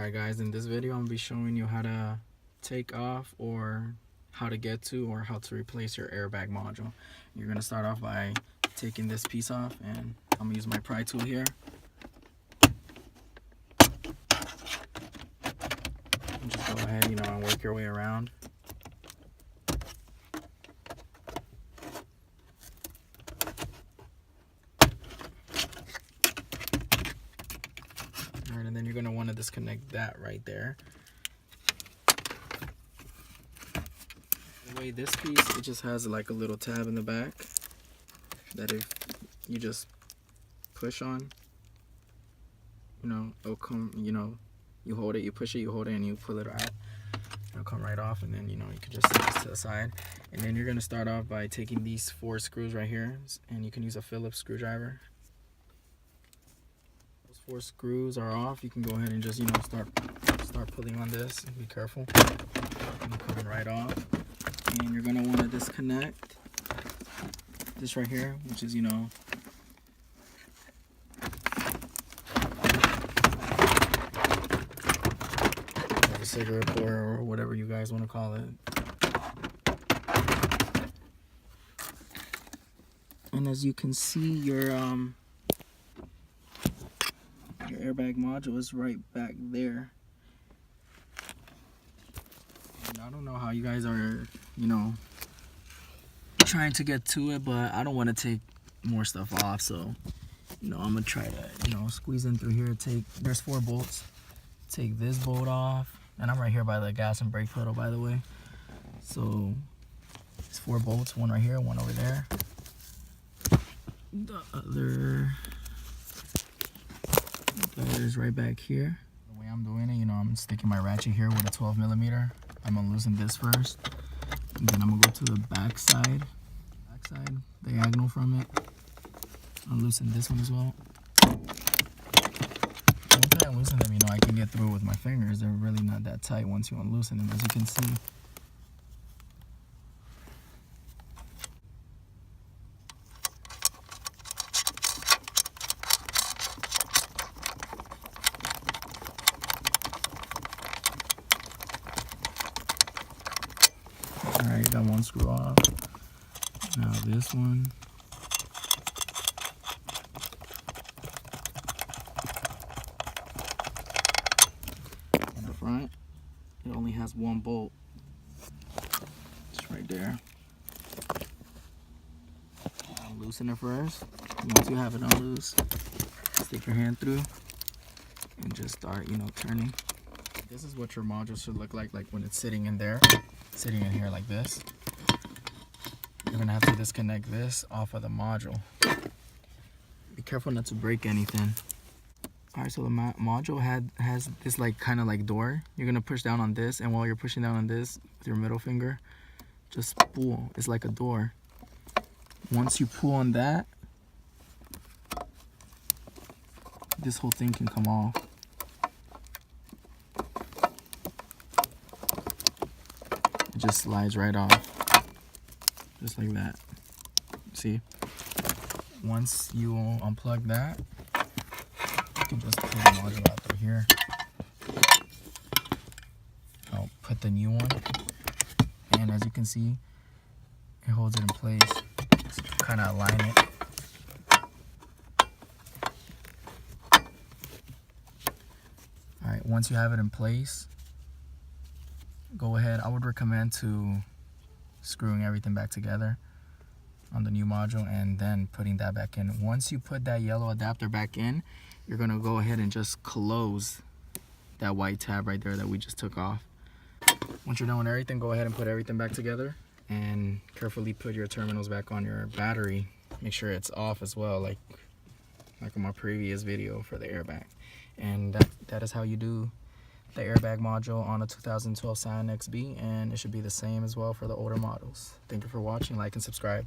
Alright guys, in this video I'm going to be showing you how to take off or how to get to or how to replace your airbag module. You're going to start off by taking this piece off, and I'm going to use my pry tool here. And just go ahead, and work your way around. Alright, and then you're going to want to disconnect that right there. The way this piece, it just has like a little tab in the back that if you just push on, it'll come, you hold it, you push it, you hold it, and you pull it out. It'll come right off, and then, you can just set this to the side. And then you're going to start off by taking these 4 screws right here, and you can use a Phillips screwdriver. 4 screws are off. You can go ahead and just start pulling on this. Be careful. It's coming right off. And you're gonna want to disconnect this right here, which is the cigarette pour or whatever you guys want to call it. And as you can see, your airbag module is right back there. And I don't know how you guys are, trying to get to it, but I don't want to take more stuff off, so I'm gonna try to squeeze in through here. There's 4 bolts. Take this bolt off, and I'm right here by the gas and brake pedal, by the way. So it's 4 bolts, one right here, one over there. The other is right back here. The way I'm doing it, I'm sticking my ratchet here with a 12mm. I'm gonna loosen this first, and then I'm gonna go to the back side diagonal from it. I'll loosen this one as well. Once I loosen them, I can get through with my fingers. They're really not that tight once you unloosen them, as you can see. Alright, got one screw off. Now this one. In the front, it only has 1 bolt. Just right there. I'll loosen it first. Once you have it unloose, stick your hand through and just start, turning. This is what your module should look like when it's sitting in there. Sitting in here like this. You're gonna have to disconnect this off of the module. Be careful not to break anything. Alright, so the module has this kind of door. You're gonna push down on this, and while you're pushing down on this with your middle finger, just pull. It's like a door. Once you pull on that, this whole thing can come off. It just slides right off, just like that. See? Once you unplug that, you can just pull the module out through here. I'll put the new one, and as you can see, it holds it in place. Just kind of align it. Alright, once you have it in place, go ahead. I would recommend screwing everything back together on the new module and then putting that back in. Once you put that yellow adapter back in, you're gonna go ahead and just close that white tab right there that we just took off. Once you're done with everything, go ahead and put everything back together and carefully put your terminals back on your battery. Make sure it's off as well, like in my previous video for the airbag. And that is how you do the airbag module on a 2012 Scion XB, and it should be the same as well for the older models. Thank you for watching. Like and subscribe.